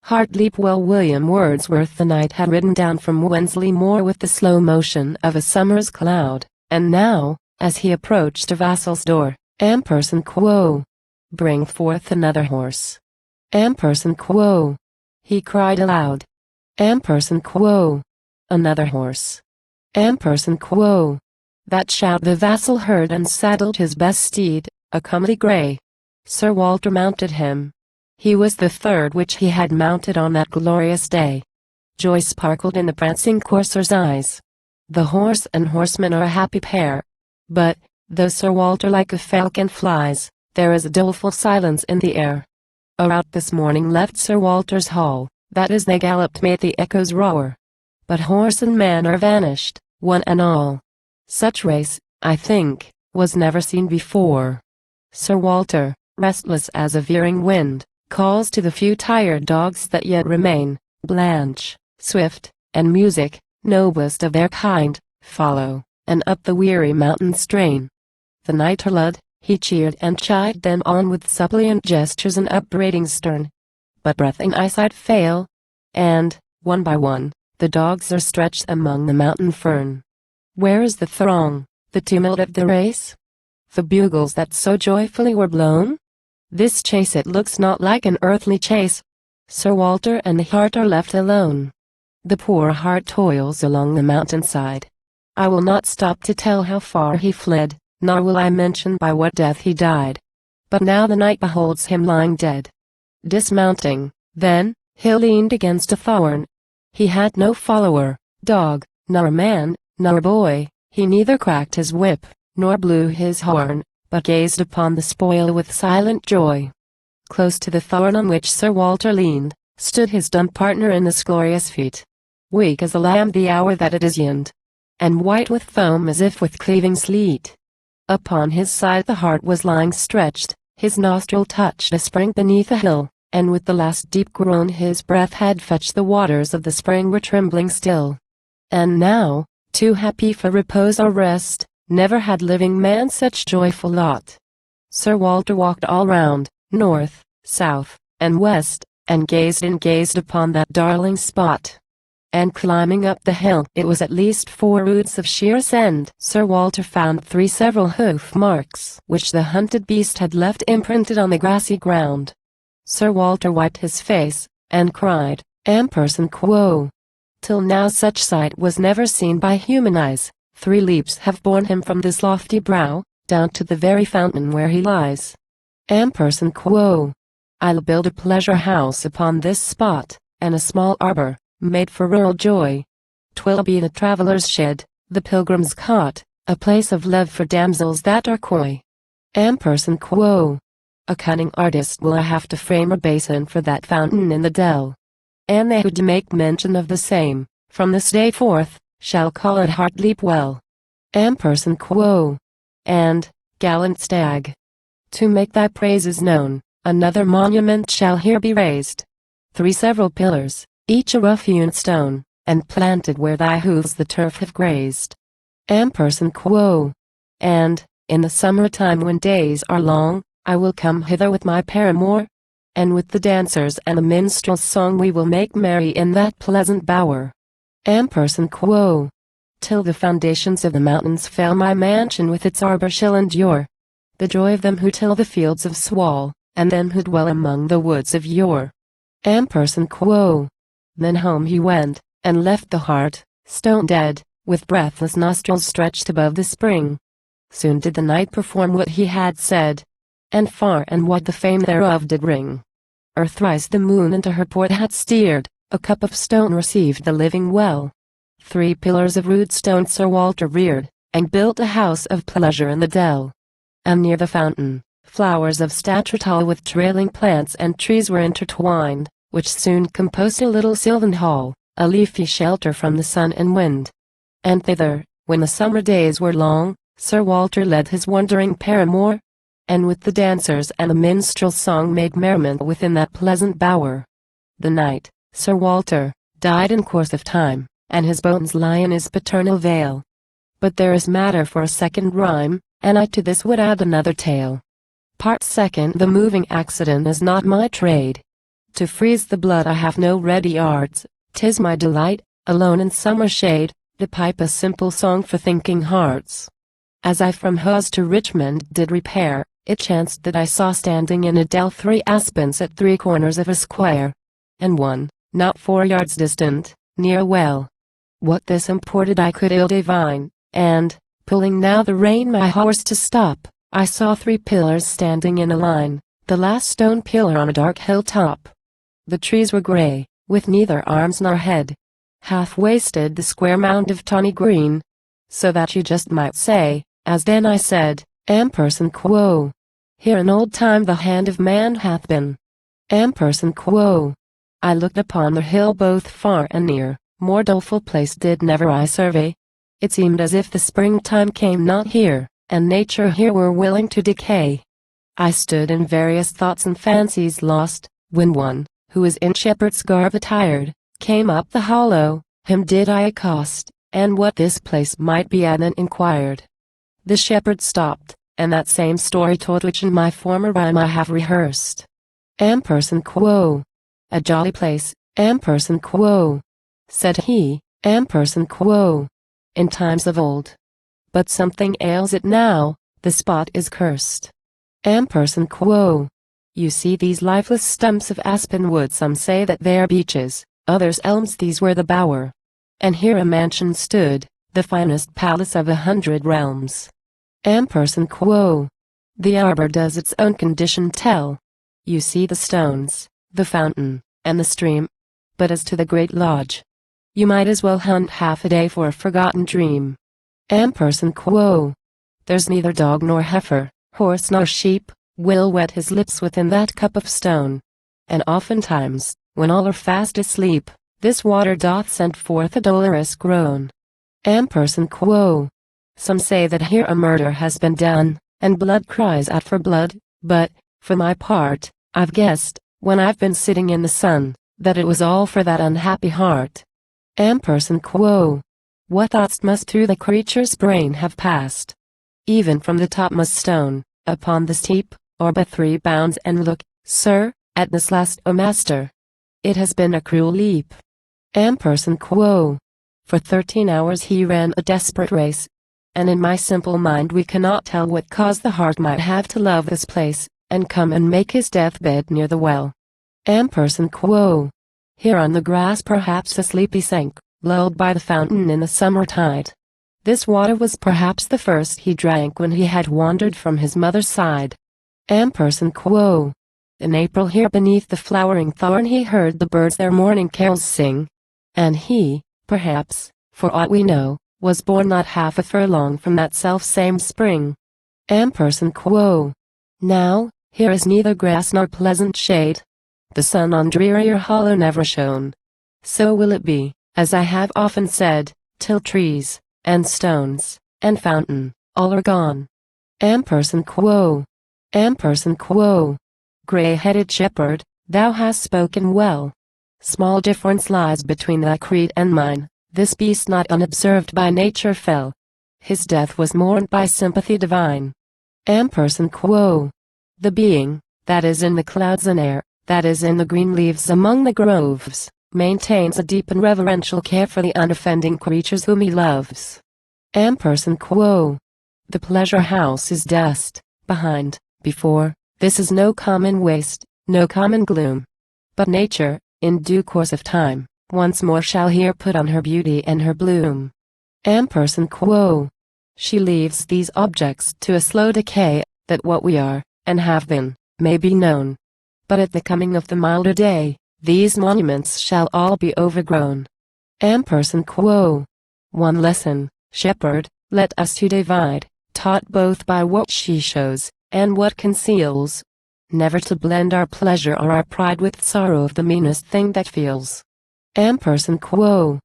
Hart leap well. William Wordsworth. The knight had ridden down from Wensley Moor with the slow motion of a summer's cloud, and now, as he approached a vassal's door, quo, bring forth another horse. Quo, he cried aloud. Quo, another horse. Quo. That shout the vassal heard and saddled his best steed, a comely grey. Sir Walter mounted him. He was the third which he had mounted on that glorious day. Joy sparkled in the prancing courser's eyes. The horse and horseman are a happy pair. But, though Sir Walter like a falcon flies, there is a doleful silence in the air. A rout this morning left Sir Walter's hall, that as they galloped made the echoes roar. But horse and man are vanished, one and all. Such race, I think, was never seen before. Sir Walter, restless as a veering wind, calls to the few tired dogs that yet remain, Blanche, Swift, and Music, noblest of their kind, follow, and up the weary mountain strain. The knight hurled, he cheered and chid them on with suppliant gestures and upbraiding stern. But breath and eyesight fail, and, one by one, the dogs are stretched among the mountain fern. Where is the throng, the tumult of the race? The bugles that so joyfully were blown? This chase it looks not like an earthly chase. Sir Walter and the Hart are left alone. The poor Hart toils along the mountainside. I will not stop to tell how far he fled, nor will I mention by what death he died. But now the knight beholds him lying dead. Dismounting, then, he leaned against a thorn. He had no follower, dog, nor man, nor boy. He neither cracked his whip, nor blew his horn, but gazed upon the spoil with silent joy. Close to the thorn on which Sir Walter leaned, stood his dumb partner in this glorious feat. Weak as a lamb the hour that it is yinned, and white with foam as if with cleaving sleet. Upon his side the Hart was lying stretched, his nostril touched a spring beneath a hill, and with the last deep groan his breath had fetched the waters of the spring were trembling still. And now, too happy for repose or rest, never had living man such joyful lot. Sir Walter walked all round, north, south, and west, and gazed upon that darling spot. And climbing up the hill, it was at least 4 roods of sheer ascent. Sir Walter found 3 several hoof marks which the hunted beast had left imprinted on the grassy ground. Sir Walter wiped his face, and cried, quo. Till now such sight was never seen by human eyes. 3 leaps have borne him from this lofty brow, down to the very fountain where he lies. Quo. I'll build a pleasure house upon this spot, and a small arbor, made for rural joy. 'Twill be the traveler's shed, the pilgrim's cot, a place of love for damsels that are coy. Quo. A cunning artist will I have to frame a basin for that fountain in the dell. And they who do make mention of the same, from this day forth, shall call it Hart leap well. Quo. And, gallant stag, to make thy praises known, another monument shall here be raised. 3 several pillars, each a rough-hewn stone, and planted where thy hoofs the turf have grazed. Quo. And, in the summer time when days are long, I will come hither with my paramour, and with the dancers and the minstrel's song we will make merry in that pleasant bower. Quo. Till the foundations of the mountains fail my mansion with its arbor shall endure. The joy of them who till the fields of Swall, and them who dwell among the woods of yore. Quo. Then home he went, and left the Hart, stone dead, with breathless nostrils stretched above the spring. Soon did the knight perform what he had said, and far and wide the fame thereof did ring. Thrice the moon into her port had steered, a cup of stone received the living well. 3 pillars of rude stone Sir Walter reared, and built a house of pleasure in the dell. And near the fountain, flowers of stature tall with trailing plants and trees were intertwined, which soon composed a little sylvan hall, a leafy shelter from the sun and wind. And thither, when the summer days were long, Sir Walter led his wandering paramour, and with the dancers and the minstrel's song made merriment within that pleasant bower. The knight, Sir Walter, died in course of time, and his bones lie in his paternal vale. But there is matter for a second rhyme, and I to this would add another tale. Part second. The moving accident is not my trade. To freeze the blood I have no ready arts, 'tis my delight, alone in summer shade, to pipe a simple song for thinking hearts. As I from Hawes to Richmond did repair, it chanced that I saw standing in a dell 3 aspens at 3 corners of a square, and one, not 4 yards distant, near a well. What this imported I could ill divine, and, pulling now the rein my horse to stop, I saw 3 pillars standing in a line, the last stone pillar on a dark hill top. The trees were grey, with neither arms nor head. Half wasted the square mound of tawny green, so that you just might say, as then I said, ampersand quo. Here in old time the hand of man hath been. Ampersand quo. I looked upon the hill both far and near, more doleful place did never I survey. It seemed as if the springtime came not here, and nature here were willing to decay. I stood in various thoughts and fancies lost, when one, who was in shepherd's garb attired, came up the hollow, him did I accost, and what this place might be at and inquired. The shepherd stopped, and that same story told which in my former rhyme I have rehearsed. Ampersand quo. A jolly place, ampersand quo. Said he, ampersand quo. In times of old. But something ails it now, the spot is cursed. Ampersand quo. You see these lifeless stumps of aspen wood, some say that they are beeches, others elms, these were the bower. And here a mansion stood, the finest palace of 100 realms. Ampersand quo. The arbor does its own condition tell. You see the stones, the fountain, and the stream. But as to the great lodge, you might as well hunt half a day for a forgotten dream. Ampersand quo. There's neither dog nor heifer, horse nor sheep, will wet his lips within that cup of stone. And oftentimes, when all are fast asleep, this water doth send forth a dolorous groan. Ampersand quo. Some say that here a murder has been done, and blood cries out for blood, but, for my part, I've guessed, when I've been sitting in the sun, that it was all for that unhappy heart. Ampersand quo. What thoughts must through the creature's brain have passed? Even from the topmost stone, upon the steep, or but 3 bounds, and look, sir, at this last, O master. It has been a cruel leap. Ampersand quo. For 13 hours he ran a desperate race, and in my simple mind we cannot tell what cause the heart might have to love this place, and come and make his deathbed near the well. Ampersand quo. Here on the grass perhaps asleep he sank, lulled by the fountain in the summer tide. This water was perhaps the first he drank when he had wandered from his mother's side. Ampersand quo. In April here beneath the flowering thorn he heard the birds their morning carols sing. And he, perhaps, for aught we know, was born not half a furlong from that self-same spring. Ampersand quo. Now, here is neither grass nor pleasant shade. The sun on drearier hollow never shone. So will it be, as I have often said, till trees, and stones, and fountain, all are gone. Ampersand quo. Ampersand quo. Grey-headed shepherd, thou hast spoken well. Small difference lies between thy creed and mine. This beast not unobserved by nature fell. His death was mourned by sympathy divine. Ampersand quo. The being, that is in the clouds and air, that is in the green leaves among the groves, maintains a deep and reverential care for the unoffending creatures whom he loves. Ampersand quo. The pleasure house is dust, behind, before, this is no common waste, no common gloom. But nature, in due course of time, once more shall here put on her beauty and her bloom. Ampersand quo. She leaves these objects to a slow decay, that what we are, and have been, may be known. But at the coming of the milder day, these monuments shall all be overgrown. Ampersand quo. One lesson, shepherd, let us to divide, taught both by what she shows, and what conceals. Never to blend our pleasure or our pride with sorrow of the meanest thing that feels. Ampersand quo.